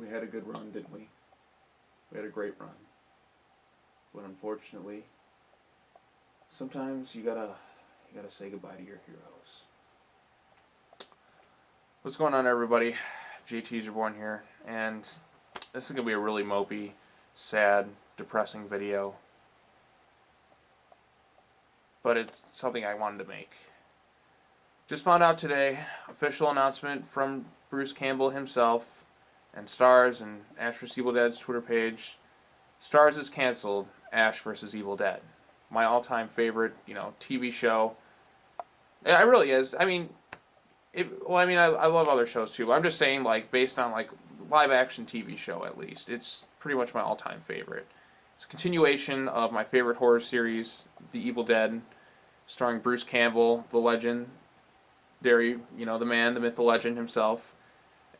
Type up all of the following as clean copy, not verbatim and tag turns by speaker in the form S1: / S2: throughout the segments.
S1: We had a good run, didn't we? We had a great run. But unfortunately, sometimes you gotta say goodbye to your heroes. What's going on, everybody? JT's Reborn here, and this is gonna be a really mopey, sad, depressing video. But it's something I wanted to make. Just found out today, official announcement from Bruce Campbell himself and Starz and Ash vs. Evil Dead's Twitter page. Starz is canceled. Ash vs. Evil Dead. My all-time favorite, TV show. It really is. I mean, I love other shows too, but I'm just saying, based on, live-action TV show, at least. It's pretty much my all-time favorite. It's a continuation of my favorite horror series, The Evil Dead, starring Bruce Campbell, the legend, the man, the myth, the legend himself,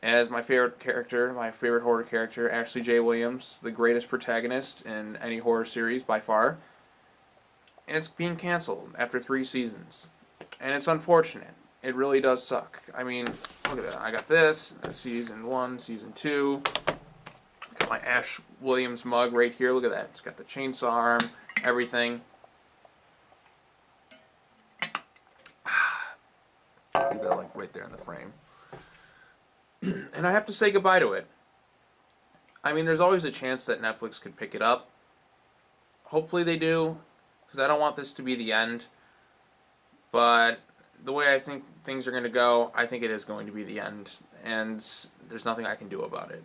S1: as my favorite character, my favorite horror character, Ashley J. Williams, the greatest protagonist in any horror series by far. And it's being canceled after 3 seasons. And it's unfortunate. It really does suck. I mean, look at that. I got this, season 1, season 2. Got my Ash Williams mug right here. Look at that. It's got the chainsaw arm, everything. Leave that right there in the frame. And I have to say goodbye to it. I mean, there's always a chance that Netflix could pick it up. Hopefully they do, because I don't want this to be the end. But the way I think things are going to go, I think it is going to be the end. And there's nothing I can do about it.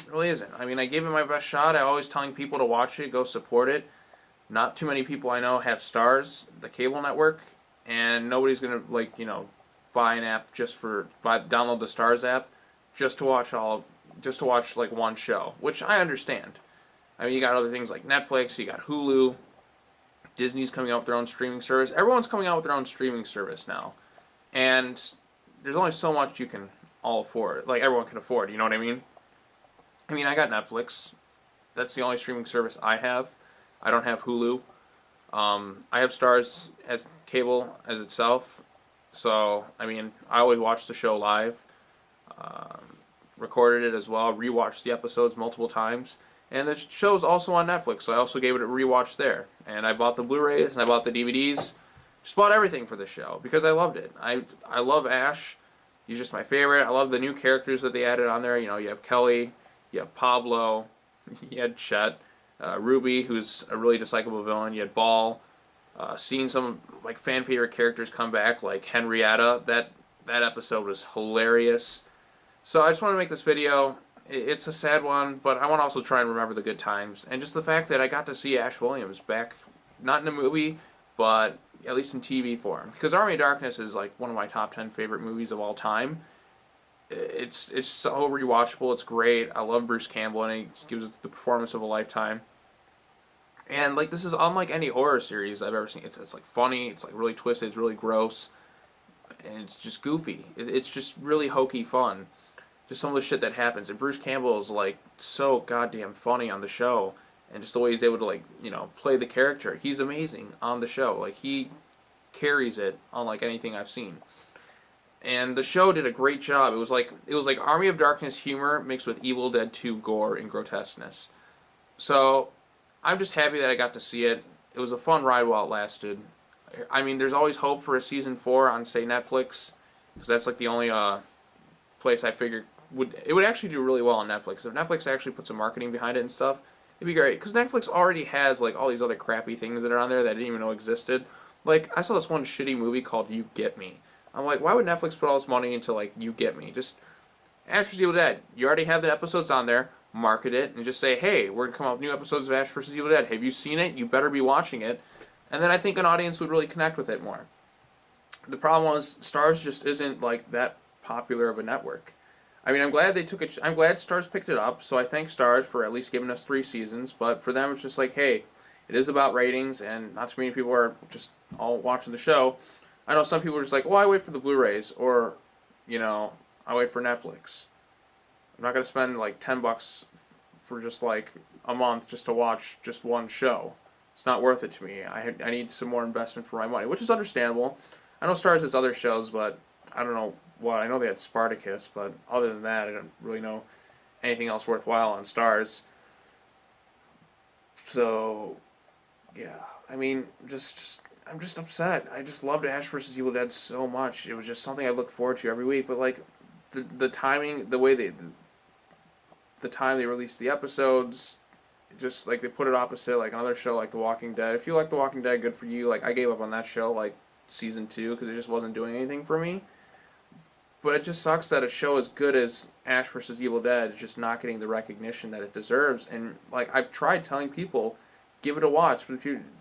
S1: It really isn't. I mean, I gave it my best shot. I'm always telling people to watch it, go support it. Not too many people I know have Starz, the cable network. And nobody's going to, buy an app download the Starz app just to watch one show, which I understand. I mean, you got other things like Netflix, you got Hulu, Disney's coming out with their own streaming service. Everyone's coming out with their own streaming service now. And there's only so much you can all afford. Everyone can afford, you know what I mean? I mean, I got Netflix. That's the only streaming service I have. I don't have Hulu. I have Starz as cable as itself. So, I mean, I always watch the show live. Recorded it as well. Rewatched the episodes multiple times. And the show's also on Netflix, so I also gave it a rewatch there. And I bought the Blu-rays, and I bought the DVDs. Just bought everything for the show, because I loved it. I love Ash. He's just my favorite. I love the new characters that they added on there. You have Kelly, you have Pablo, you had Chet, Ruby, who's a really dislikable villain. You had Ball. Seeing some fan favorite characters come back, like Henrietta. That episode was hilarious. So I just want to make this video. It's a sad one, but I want to also try and remember the good times. And just the fact that I got to see Ash Williams back, not in a movie, but at least in TV form. Because Army of Darkness is one of my top 10 favorite movies of all time. It's so rewatchable. It's great. I love Bruce Campbell, and he gives it the performance of a lifetime. And this is unlike any horror series I've ever seen. It's funny. It's really twisted. It's really gross, and it's just goofy. It's just really hokey fun. Just some of the shit that happens. And Bruce Campbell is so goddamn funny on the show, and just the way he's able to play the character. He's amazing on the show. He carries it unlike anything I've seen. And the show did a great job. It was like Army of Darkness humor mixed with Evil Dead 2 gore and grotesqueness. So I'm just happy that I got to see it. It was a fun ride while it lasted. I mean, there's always hope for a season 4 on, say, Netflix, because that's the only place I figured would actually do really well on Netflix. If Netflix actually put some marketing behind it and stuff, it'd be great. Because Netflix already has all these other crappy things that are on there that I didn't even know existed. I saw this one shitty movie called You Get Me. I'm why would Netflix put all this money into You Get Me? Just Ash vs. Evil Dead. You already have the episodes on there. Market it and just say, hey, we're going to come out with new episodes of Ash vs. Evil Dead. Have you seen it? You better be watching it. And then I think an audience would really connect with it more. The problem was Starz just isn't that popular of a network. I mean, I'm glad they took it. I'm glad Starz picked it up. So I thank Starz for at least giving us 3 seasons. But for them, it's just hey, it is about ratings, and not too many people are just all watching the show. I know some people are just well, I wait for the Blu-rays, or I wait for Netflix. I'm not going to spend $10 for just a month just to watch just one show. It's not worth it to me. I need some more investment for my money, which is understandable. I know Starz has other shows, but I don't know what. I know they had Spartacus, but other than that, I don't really know anything else worthwhile on Starz. So, yeah. I mean, I'm just upset. I just loved Ash vs. Evil Dead so much. It was just something I looked forward to every week. But like, the timing, the way the time they released the episodes, just like they put it opposite like another show like The Walking Dead. If you like The Walking Dead, good for you. Like I gave up on that show like season 2 because it just wasn't doing anything for me. But it just sucks that a show as good as Ash vs. Evil Dead is just not getting the recognition that it deserves. And like I've tried telling people, give it a watch,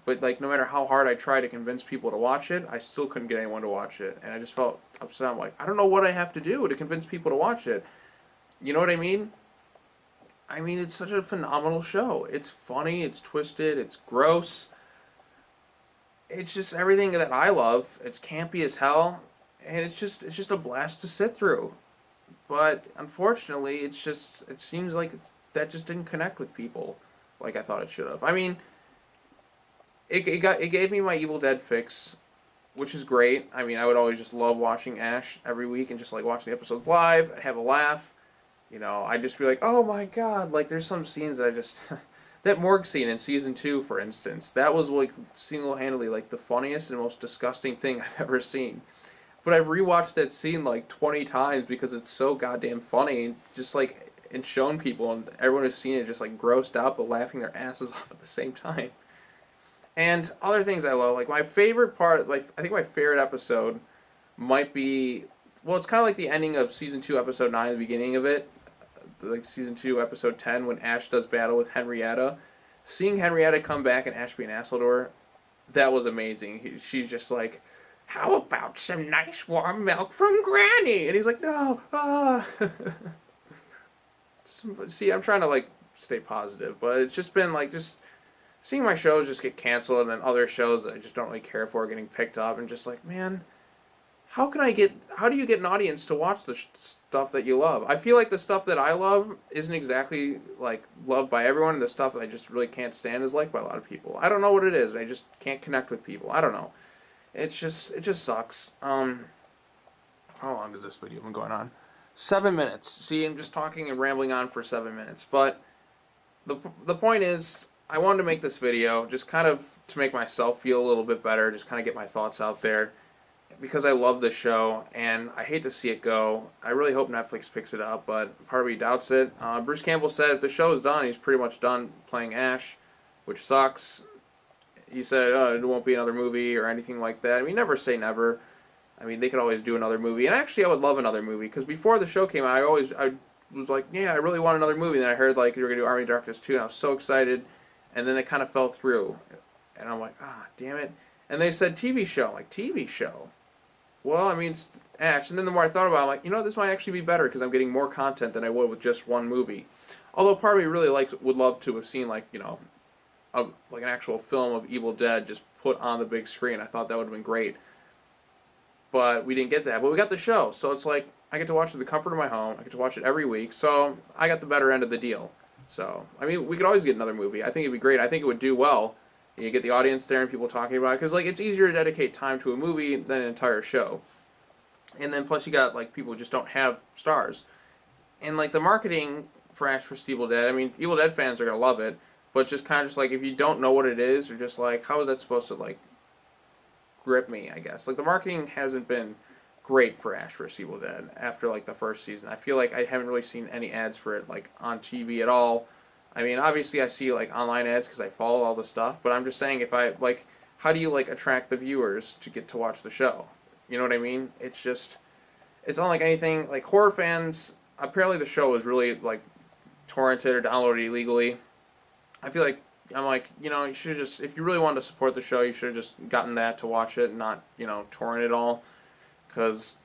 S1: but like no matter how hard I tried to convince people to watch it, I still couldn't get anyone to watch it. And I just felt upset. I'm like, I don't know what I have to do to convince people to watch it. You know what I mean? I mean, it's such a phenomenal show. It's funny, it's twisted, it's gross. It's just everything that I love. It's campy as hell, and it's just a blast to sit through. But unfortunately, it seems like that just didn't connect with people like I thought it should have. I mean, it gave me my Evil Dead fix, which is great. I mean, I would always just love watching Ash every week and just like watching the episodes live. I'd have a laugh. You know, I'd just be like, oh my god, like there's some scenes that I just that morgue scene in season 2, for instance, that was like single-handedly like the funniest and most disgusting thing I've ever seen. But I've rewatched that scene like 20 times because it's so goddamn funny, just like and shown people, and everyone who's seen it just like grossed out but laughing their asses off at the same time. And other things I love, like my favorite part, like I think my favorite episode might be, well, it's kind of like the ending of season 2, episode 9, the beginning of it, like season 2, episode 10, when Ash does battle with Henrietta. Seeing Henrietta come back and Ash be an asshole to her, that was amazing. She's just like, how about some nice warm milk from Granny? And he's like, no, See, I'm trying to like stay positive, but it's just been like just seeing my shows just get canceled and then other shows that I just don't really care for getting picked up, and just like, man, how do you get an audience to watch the stuff that you love? I feel like the stuff that I love isn't exactly like loved by everyone, and the stuff that I just really can't stand is liked by a lot of people. I don't know what it is. I just can't connect with people. I don't know. It just sucks. How long has this video been going on? 7 minutes. See, I'm just talking and rambling on for 7 minutes. But the point is, I wanted to make this video just kind of to make myself feel a little bit better, just kind of get my thoughts out there, because I love this show, and I hate to see it go. I really hope Netflix picks it up, but part of me doubts it. Bruce Campbell said if the show is done, he's pretty much done playing Ash, which sucks. He said it won't be another movie or anything like that. I mean, never say never. I mean, they could always do another movie. And actually, I would love another movie, because before the show came out, I was like, yeah, I really want another movie. And then I heard like you were going to do Army of Darkness 2, and I was so excited. And then it kind of fell through. And I'm like, damn it. And they said TV show. I'm like, TV show? Well, I mean, it's Ash. And then the more I thought about it, I'm like, you know, this might actually be better because I'm getting more content than I would with just one movie. Although part of me really would love to have seen, like, you know, like an actual film of Evil Dead just put on the big screen. I thought that would have been great. But we didn't get that. But we got the show. So it's like, I get to watch it in the comfort of my home. I get to watch it every week. So I got the better end of the deal. So, I mean, we could always get another movie. I think it'd be great. I think it would do well. You get the audience there and people talking about it. Because, like, it's easier to dedicate time to a movie than an entire show. And then plus you got, like, people who just don't have stars. And, like, the marketing for Ash vs. Evil Dead, I mean, Evil Dead fans are going to love it. But it's just kind of just like, if you don't know what it is, you're just like, how is that supposed to, like, grip me, I guess. Like, the marketing hasn't been great for Ash vs. Evil Dead after, like, the first season. I feel like I haven't really seen any ads for it, like, on TV at all. I mean, obviously I see, like, online ads because I follow all the stuff, but I'm just saying if I, like, how do you, like, attract the viewers to get to watch the show? You know what I mean? It's just, it's not like anything, like, horror fans, apparently the show is really, like, torrented or downloaded illegally. I feel like, I'm like, you know, you should have just, if you really wanted to support the show, you should have just gotten that to watch it and not, you know, torrent it all. Because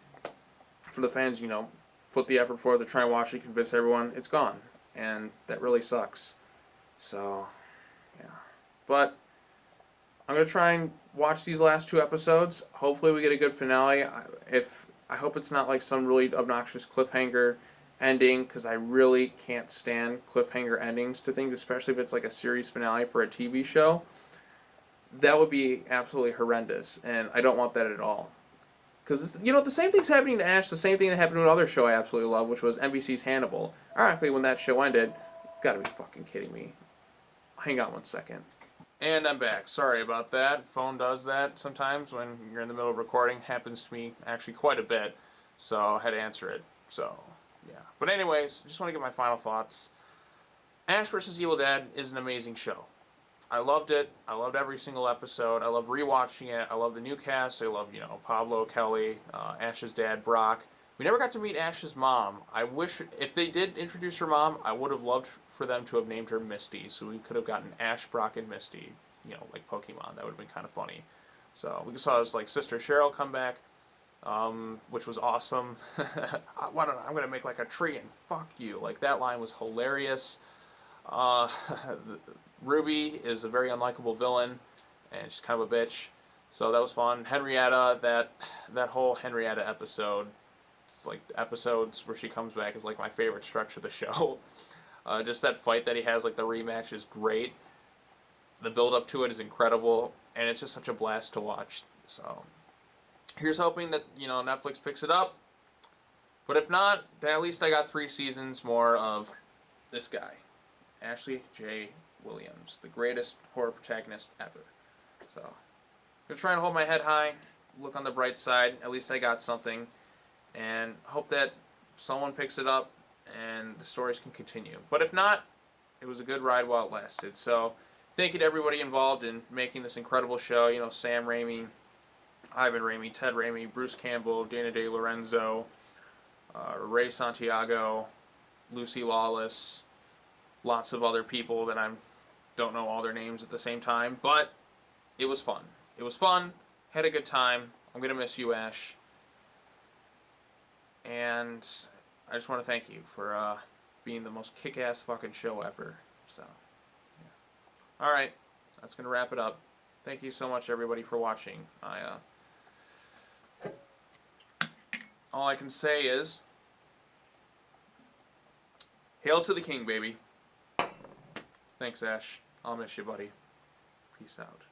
S1: for the fans, you know, put the effort forward to try and watch it, convince everyone, it's gone. And that really sucks. So, yeah. But I'm going to try and watch these last 2 episodes. Hopefully we get a good finale. I hope it's not like some really obnoxious cliffhanger ending, because I really can't stand cliffhanger endings to things, especially if it's like a series finale for a TV show. That would be absolutely horrendous, and I don't want that at all. Because, you know, the same thing's happening to Ash, the same thing that happened to another show I absolutely love, which was NBC's Hannibal. Ironically, when that show ended, gotta be fucking kidding me. Hang on one second. And I'm back. Sorry about that. Phone does that sometimes when you're in the middle of recording. Happens to me actually quite a bit. So I had to answer it. So, yeah. But anyways, just want to get my final thoughts. Ash vs. Evil Dead is an amazing show. I loved it. I loved every single episode. I love rewatching it. I love the new cast. I love, you know, Pablo, Kelly, Ash's dad, Brock. We never got to meet Ash's mom. I wish, if they did introduce her mom, I would have loved for them to have named her Misty, so we could have gotten Ash, Brock, and Misty, you know, like Pokemon. That would have been kind of funny. So we saw his, like, sister Cheryl come back, which was awesome. I'm going to make, like, a tree and fuck you. Like, that line was hilarious. Ruby is a very unlikable villain, and she's kind of a bitch. So that was fun. Henrietta, that whole Henrietta episode, it's like episodes where she comes back is like my favorite stretch of the show. Just that fight that he has, like the rematch, is great. The build up to it is incredible, and it's just such a blast to watch. So here's hoping that, you know, Netflix picks it up. But if not, then at least I got 3 seasons more of this guy, Ashley J. Williams, the greatest horror protagonist ever. So, I'm trying to hold my head high, look on the bright side. At least I got something, and hope that someone picks it up and the stories can continue. But if not, it was a good ride while it lasted. So, thank you to everybody involved in making this incredible show. You know, Sam Raimi, Ivan Raimi, Ted Raimi, Bruce Campbell, Dana De Lorenzo, Ray Santiago, Lucy Lawless, lots of other people that I don't know all their names at the same time, but it was fun. It was fun, had a good time. I'm going to miss you, Ash. And I just want to thank you for being the most kick-ass fucking show ever. So, yeah. Alright, that's going to wrap it up. Thank you so much, everybody, for watching. All I can say is, hail to the king, baby. Thanks, Ash. I'll miss you, buddy. Peace out.